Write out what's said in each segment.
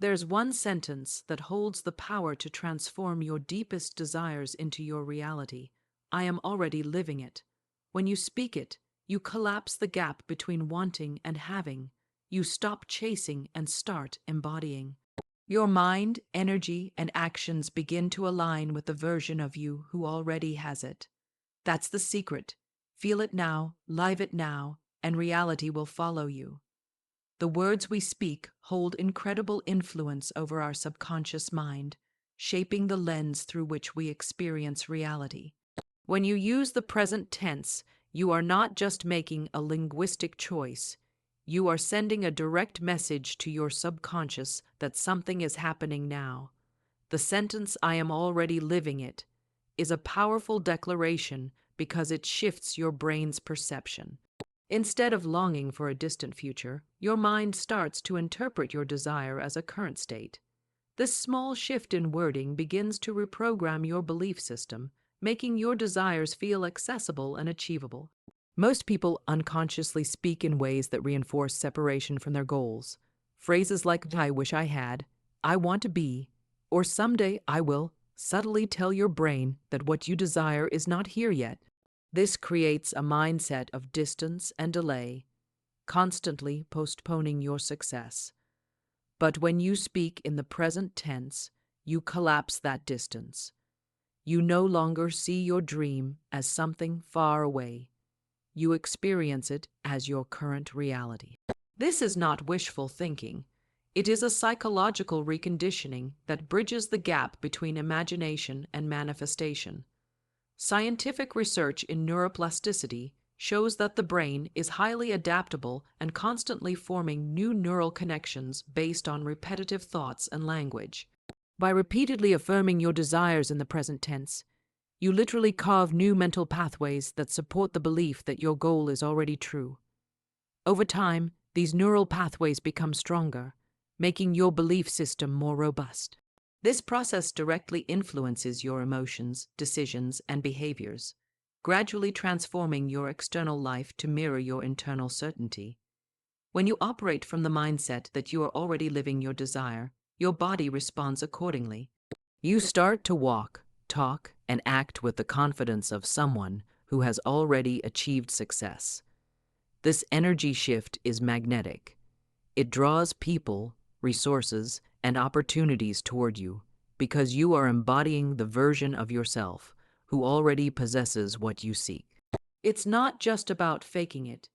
There's one sentence that holds the power to transform your deepest desires into your reality. I am already living it. When you speak it, you collapse the gap between wanting and having. You stop chasing and start embodying. Your mind, energy, and actions begin to align with the version of you who already has it. That's the secret. Feel it now, live it now, and reality will follow you. The words we speak hold incredible influence over our subconscious mind, shaping the lens through which we experience reality. When you use the present tense, you are not just making a linguistic choice. You are sending a direct message to your subconscious that something is happening now. The sentence, "I am already living it," is a powerful declaration because it shifts your brain's perception. Instead of longing for a distant future, your mind starts to interpret your desire as a current state. This small shift in wording begins to reprogram your belief system, making your desires feel accessible and achievable. Most people unconsciously speak in ways that reinforce separation from their goals. Phrases like, "I wish I had," "I want to be," or "someday I will," subtly tell your brain that what you desire is not here yet. This creates a mindset of distance and delay, constantly postponing your success. But when you speak in the present tense, you collapse that distance. You no longer see your dream as something far away. You experience it as your current reality. This is not wishful thinking. It is a psychological reconditioning that bridges the gap between imagination and manifestation. Scientific research in neuroplasticity shows that the brain is highly adaptable and constantly forming new neural connections based on repetitive thoughts and language. By repeatedly affirming your desires in the present tense, you literally carve new mental pathways that support the belief that your goal is already true. Over time, these neural pathways become stronger, making your belief system more robust. This process directly influences your emotions, decisions, and behaviors, gradually transforming your external life to mirror your internal certainty. When you operate from the mindset that you are already living your desire, your body responds accordingly. You start to walk, talk, and act with the confidence of someone who has already achieved success. This energy shift is magnetic. It draws people, resources, and opportunities toward you because you are embodying the version of yourself who already possesses what you seek. It's not just about faking it.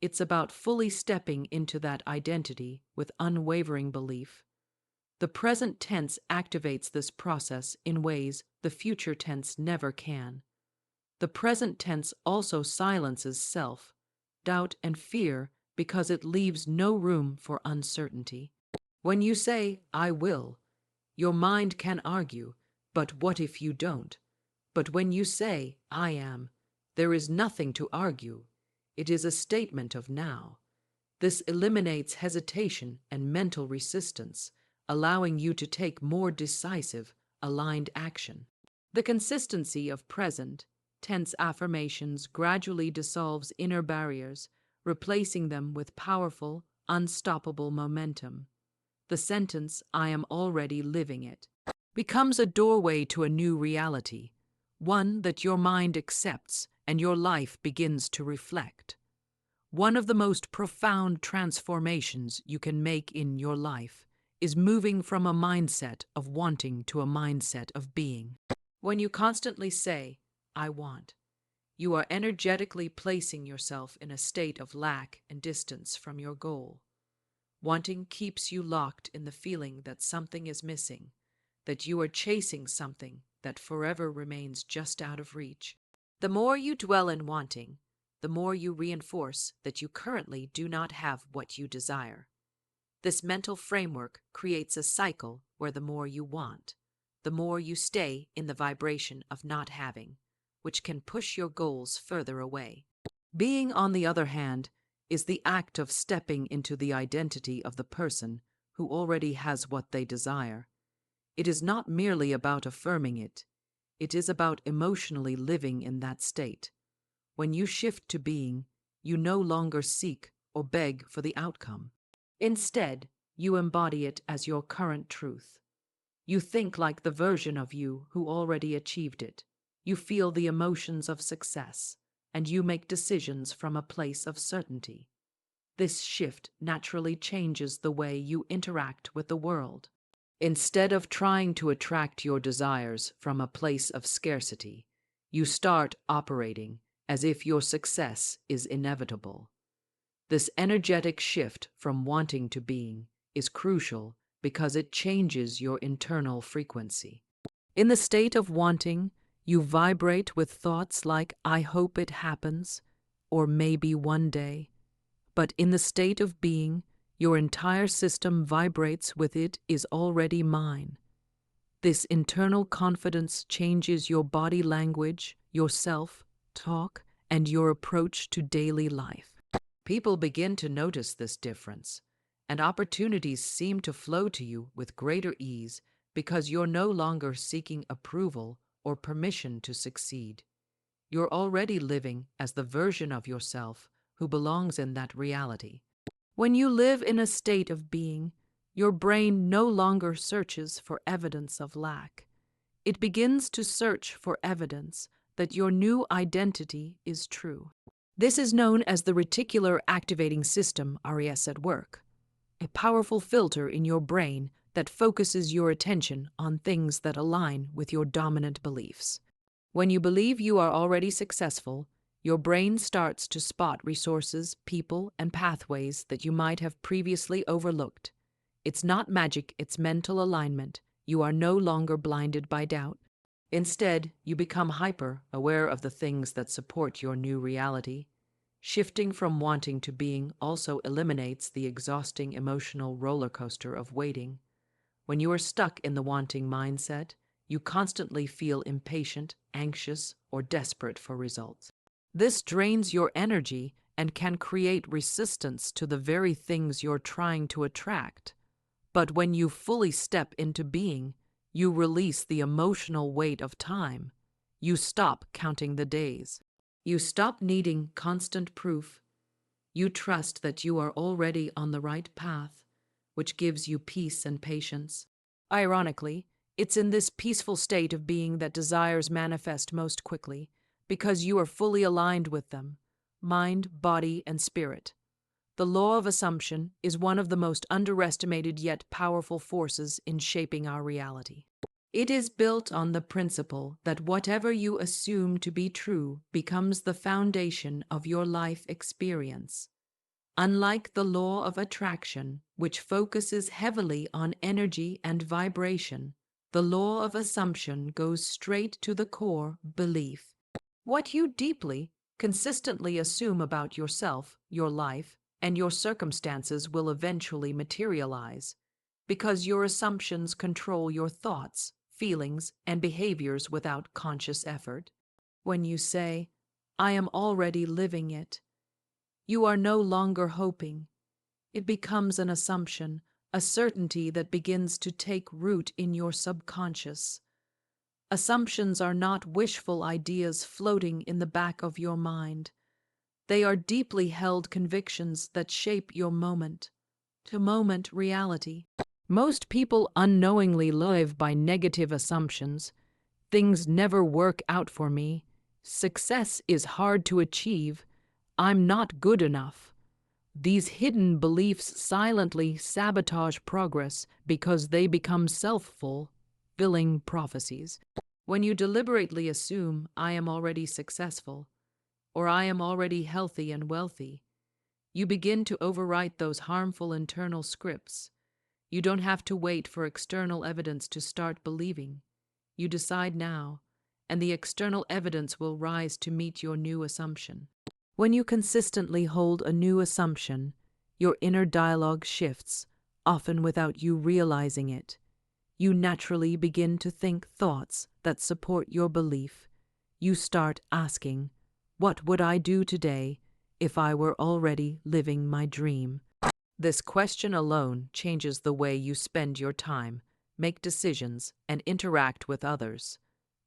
It's about fully stepping into that identity with unwavering belief. The present tense activates this process in ways the future tense never can. The present tense also silences self, doubt, and fear because it leaves no room for uncertainty. When you say, "I will," your mind can argue, "But what if you don't?" But when you say, "I am," there is nothing to argue. It is a statement of now. This eliminates hesitation and mental resistance, allowing you to take more decisive, aligned action. The consistency of present tense affirmations gradually dissolves inner barriers, replacing them with powerful, unstoppable momentum. The sentence, "I am already living it," becomes a doorway to a new reality, one that your mind accepts and your life begins to reflect. One of the most profound transformations you can make in your life is moving from a mindset of wanting to a mindset of being. When you constantly say, "I want," you are energetically placing yourself in a state of lack and distance from your goal. Wanting keeps you locked in the feeling that something is missing, that you are chasing something that forever remains just out of reach. The more you dwell in wanting, the more you reinforce that you currently do not have what you desire. This mental framework creates a cycle where the more you want, the more you stay in the vibration of not having, which can push your goals further away. Being, on the other hand, is the act of stepping into the identity of the person who already has what they desire. It is not merely about affirming it. It is about emotionally living in that state. When you shift to being, you no longer seek or beg for the outcome. Instead, you embody it as your current truth. You think like the version of you who already achieved it. You feel the emotions of success, and you make decisions from a place of certainty. This shift naturally changes the way you interact with the world. Instead of trying to attract your desires from a place of scarcity, you start operating as if your success is inevitable. This energetic shift from wanting to being is crucial because it changes your internal frequency. In the state of wanting, you vibrate with thoughts like, "I hope it happens," or "maybe one day." But in the state of being, your entire system vibrates with "it is already mine." This internal confidence changes your body language, your self-talk, and your approach to daily life. People begin to notice this difference, and opportunities seem to flow to you with greater ease because you're no longer seeking approval or permission to succeed. You're already living as the version of yourself who belongs in that reality. When you live in a state of being, your brain no longer searches for evidence of lack. It begins to search for evidence that your new identity is true. This is known as the reticular activating system, RAS, at work, a powerful filter in your brain that focuses your attention on things that align with your dominant beliefs. When you believe you are already successful, your brain starts to spot resources, people, and pathways that you might have previously overlooked. It's not magic, it's mental alignment. You are no longer blinded by doubt. Instead, you become hyper-aware of the things that support your new reality. Shifting from wanting to being also eliminates the exhausting emotional roller coaster of waiting. When you are stuck in the wanting mindset, you constantly feel impatient, anxious, or desperate for results. This drains your energy and can create resistance to the very things you're trying to attract. But when you fully step into being, you release the emotional weight of time. You stop counting the days. You stop needing constant proof. You trust that you are already on the right path, which gives you peace and patience. Ironically, it's in this peaceful state of being that desires manifest most quickly, because you are fully aligned with them, mind, body, and spirit. The law of assumption is one of the most underestimated yet powerful forces in shaping our reality. It is built on the principle that whatever you assume to be true becomes the foundation of your life experience. Unlike the law of attraction, which focuses heavily on energy and vibration, the law of assumption goes straight to the core belief. What you deeply, consistently assume about yourself, your life, and your circumstances will eventually materialize, because your assumptions control your thoughts, feelings, and behaviors without conscious effort. When you say, "I am already living it," you are no longer hoping. It becomes an assumption, a certainty that begins to take root in your subconscious. Assumptions are not wishful ideas floating in the back of your mind. They are deeply held convictions that shape your moment-to-moment reality. Most people unknowingly live by negative assumptions. Things never work out for me. Success is hard to achieve. I'm not good enough. These hidden beliefs silently sabotage progress because they become self-fulfilling prophecies. When you deliberately assume, "I am already successful," or "I am already healthy and wealthy," you begin to overwrite those harmful internal scripts. You don't have to wait for external evidence to start believing. You decide now, and the external evidence will rise to meet your new assumption. When you consistently hold a new assumption, your inner dialogue shifts, often without you realizing it. You naturally begin to think thoughts that support your belief. You start asking, "What would I do today if I were already living my dream?" This question alone changes the way you spend your time, make decisions, and interact with others.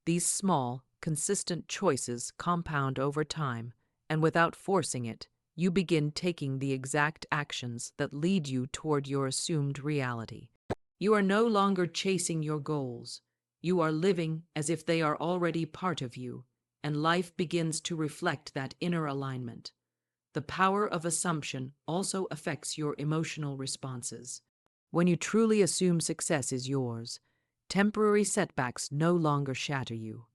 These small, consistent choices compound over time, and without forcing it, you begin taking the exact actions that lead you toward your assumed reality. You are no longer chasing your goals. You are living as if they are already part of you, and life begins to reflect that inner alignment. The power of assumption also affects your emotional responses. When you truly assume success is yours, temporary setbacks no longer shatter you.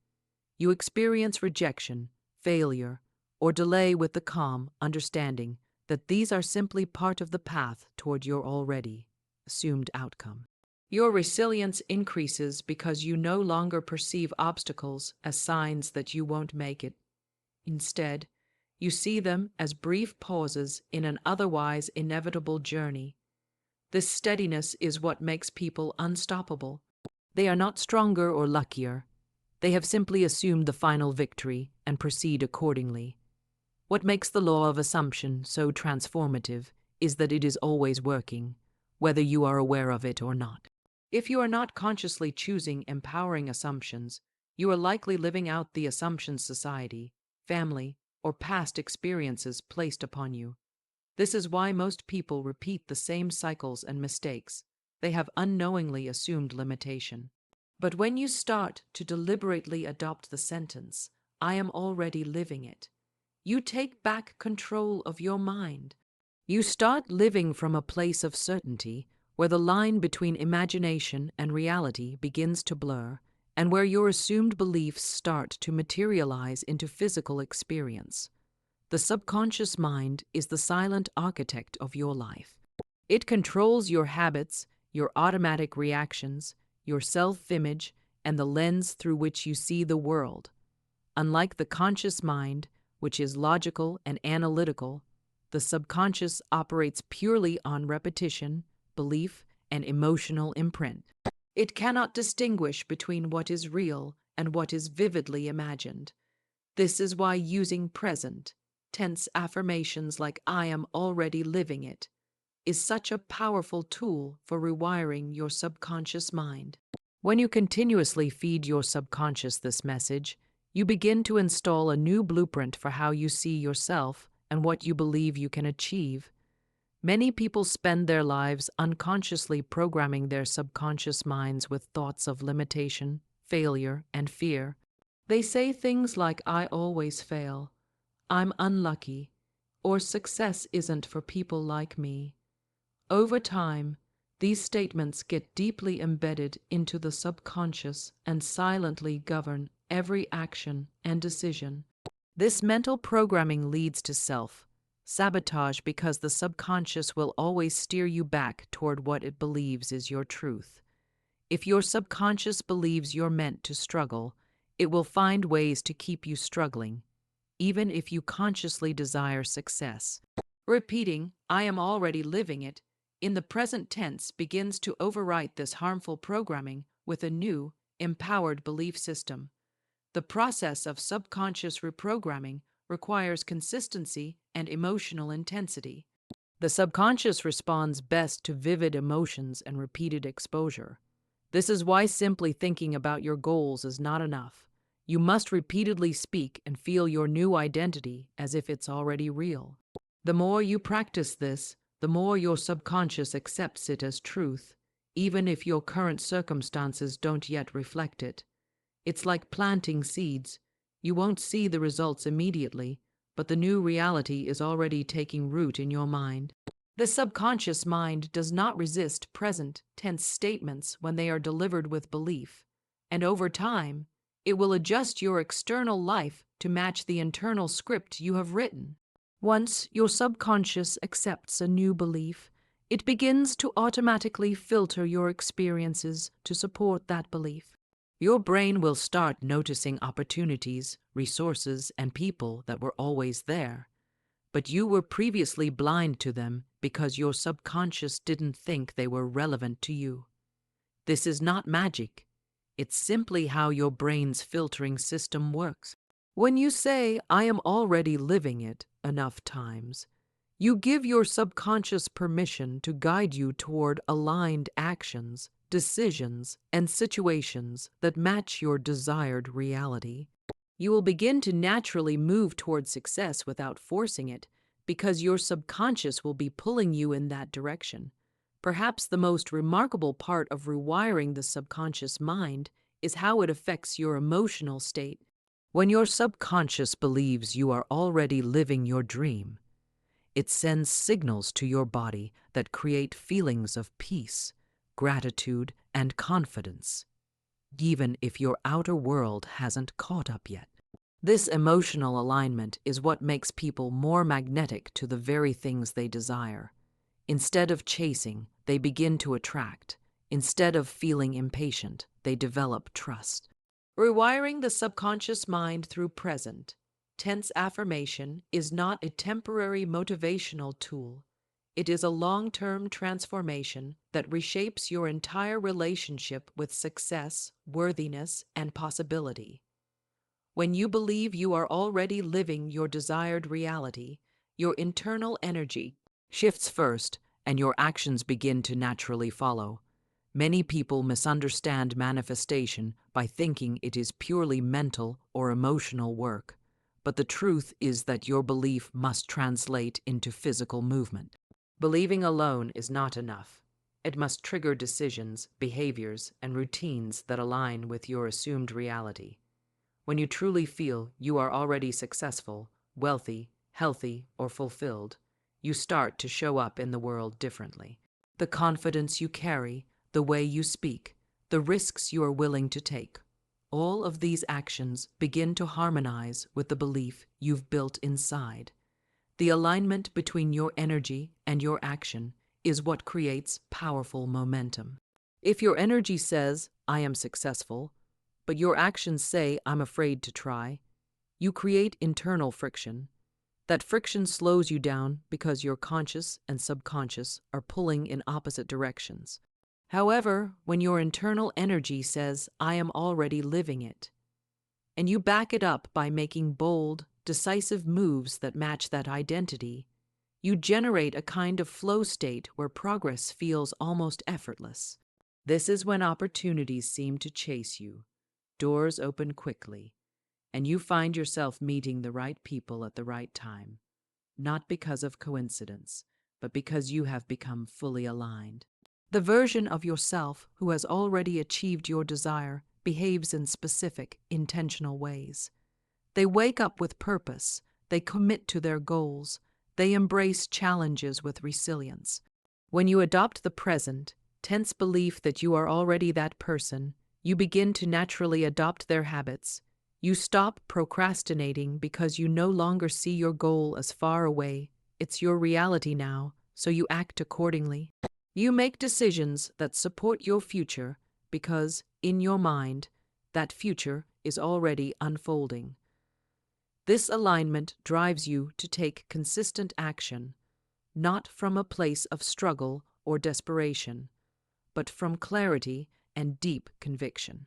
You experience rejection, failure, or delay with the calm understanding that these are simply part of the path toward your already assumed outcome. Your resilience increases because you no longer perceive obstacles as signs that you won't make it. Instead, you see them as brief pauses in an otherwise inevitable journey. This steadiness is what makes people unstoppable. They are not stronger or luckier. They have simply assumed the final victory and proceed accordingly. What makes the law of assumption so transformative is that it is always working, whether you are aware of it or not. If you are not consciously choosing empowering assumptions, you are likely living out the assumptions society, family, or past experiences placed upon you. This is why most people repeat the same cycles and mistakes. They have unknowingly assumed limitation. But when you start to deliberately adopt the sentence, "I am already living it," you take back control of your mind. You start living from a place of certainty, where the line between imagination and reality begins to blur, and where your assumed beliefs start to materialize into physical experience. The subconscious mind is the silent architect of your life. It controls your habits, your automatic reactions, your self-image, and the lens through which you see the world. Unlike the conscious mind, which is logical and analytical, the subconscious operates purely on repetition, belief, and emotional imprint. It cannot distinguish between what is real and what is vividly imagined. This is why using present tense affirmations like "I am already living it" is such a powerful tool for rewiring your subconscious mind. When you continuously feed your subconscious this message, you begin to install a new blueprint for how you see yourself and what you believe you can achieve. Many people spend their lives unconsciously programming their subconscious minds with thoughts of limitation, failure, and fear. They say things like, "I always fail," "I'm unlucky," or "success isn't for people like me." Over time, these statements get deeply embedded into the subconscious and silently govern every action and decision. This mental programming leads to self-sabotage because the subconscious will always steer you back toward what it believes is your truth. If your subconscious believes you're meant to struggle, it will find ways to keep you struggling, even if you consciously desire success. Repeating, "I am already living it," in the present tense begins to overwrite this harmful programming with a new, empowered belief system. The process of subconscious reprogramming requires consistency and emotional intensity. The subconscious responds best to vivid emotions and repeated exposure. This is why simply thinking about your goals is not enough. You must repeatedly speak and feel your new identity as if it's already real. The more you practice this, the more your subconscious accepts it as truth, even if your current circumstances don't yet reflect it. It's like planting seeds. You won't see the results immediately, but the new reality is already taking root in your mind. The subconscious mind does not resist present tense statements when they are delivered with belief, and over time, it will adjust your external life to match the internal script you have written. Once your subconscious accepts a new belief, it begins to automatically filter your experiences to support that belief. Your brain will start noticing opportunities, resources, and people that were always there, but you were previously blind to them because your subconscious didn't think they were relevant to you. This is not magic. It's simply how your brain's filtering system works. When you say, "I am already living it," enough times, you give your subconscious permission to guide you toward aligned actions, decisions, and situations that match your desired reality. You will begin to naturally move toward success without forcing it, because your subconscious will be pulling you in that direction. Perhaps the most remarkable part of rewiring the subconscious mind is how it affects your emotional state. When your subconscious believes you are already living your dream, it sends signals to your body that create feelings of peace, gratitude, and confidence, even if your outer world hasn't caught up yet. This emotional alignment is what makes people more magnetic to the very things they desire. Instead of chasing, they begin to attract. Instead of feeling impatient, they develop trust. Rewiring the subconscious mind through present tense affirmation is not a temporary motivational tool. It is a long-term transformation that reshapes your entire relationship with success, worthiness, and possibility. When you believe you are already living your desired reality, your internal energy shifts first, and your actions begin to naturally follow. Many people misunderstand manifestation by thinking it is purely mental or emotional work, but the truth is that your belief must translate into physical movement. Believing alone is not enough. It must trigger decisions, behaviors, and routines that align with your assumed reality. When you truly feel you are already successful, wealthy, healthy, or fulfilled, you start to show up in the world differently. The confidence you carry, the way you speak, the risks you are willing to take, all of these actions begin to harmonize with the belief you've built inside. The alignment between your energy and your action is what creates powerful momentum. If your energy says, "I am successful," but your actions say, "I'm afraid to try," you create internal friction. That friction slows you down because your conscious and subconscious are pulling in opposite directions. However, when your internal energy says, "I am already living it," and you back it up by making bold, decisive moves that match that identity, you generate a kind of flow state where progress feels almost effortless. This is when opportunities seem to chase you. Doors open quickly, and you find yourself meeting the right people at the right time, not because of coincidence, but because you have become fully aligned. The version of yourself who has already achieved your desire behaves in specific, intentional ways. They wake up with purpose, they commit to their goals, they embrace challenges with resilience. When you adopt the present, tense belief that you are already that person, you begin to naturally adopt their habits. You stop procrastinating because you no longer see your goal as far away. It's your reality now, so you act accordingly. You make decisions that support your future because, in your mind, that future is already unfolding. This alignment drives you to take consistent action, not from a place of struggle or desperation, but from clarity and deep conviction.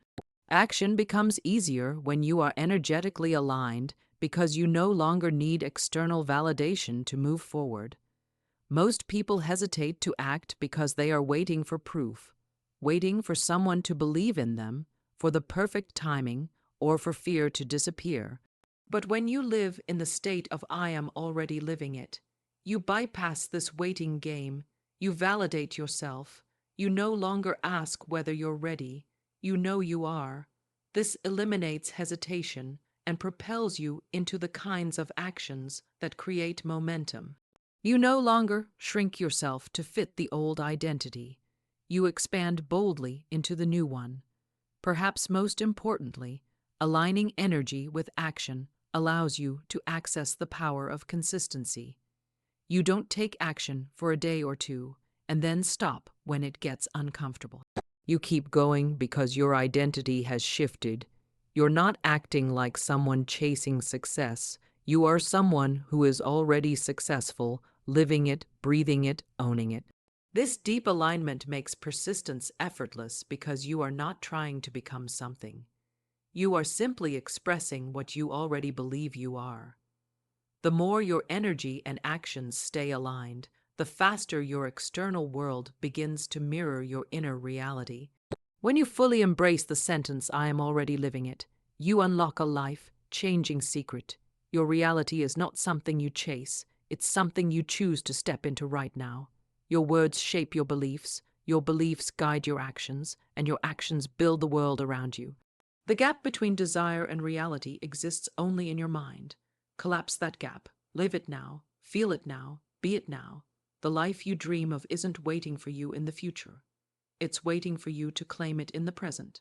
Action becomes easier when you are energetically aligned because you no longer need external validation to move forward. Most people hesitate to act because they are waiting for proof, waiting for someone to believe in them, for the perfect timing, or for fear to disappear. But when you live in the state of "I am already living it," you bypass this waiting game, you validate yourself, you no longer ask whether you're ready, you know you are. This eliminates hesitation and propels you into the kinds of actions that create momentum. You no longer shrink yourself to fit the old identity. You expand boldly into the new one. Perhaps most importantly, aligning energy with action allows you to access the power of consistency. You don't take action for a day or two and then stop when it gets uncomfortable. You keep going because your identity has shifted. You're not acting like someone chasing success. You are someone who is already successful, living it, breathing it, owning it. This deep alignment makes persistence effortless because you are not trying to become something. You are simply expressing what you already believe you are. The more your energy and actions stay aligned, the faster your external world begins to mirror your inner reality. When you fully embrace the sentence, "I am already living it," you unlock a life-changing secret. Your reality is not something you chase, It's something you choose to step into right now. Your words shape your beliefs guide your actions, and your actions build the world around you. The gap between desire and reality exists only in your mind. Collapse that gap. Live it now. Feel it now. Be it now. The life you dream of isn't waiting for you in the future. It's waiting for you to claim it in the present.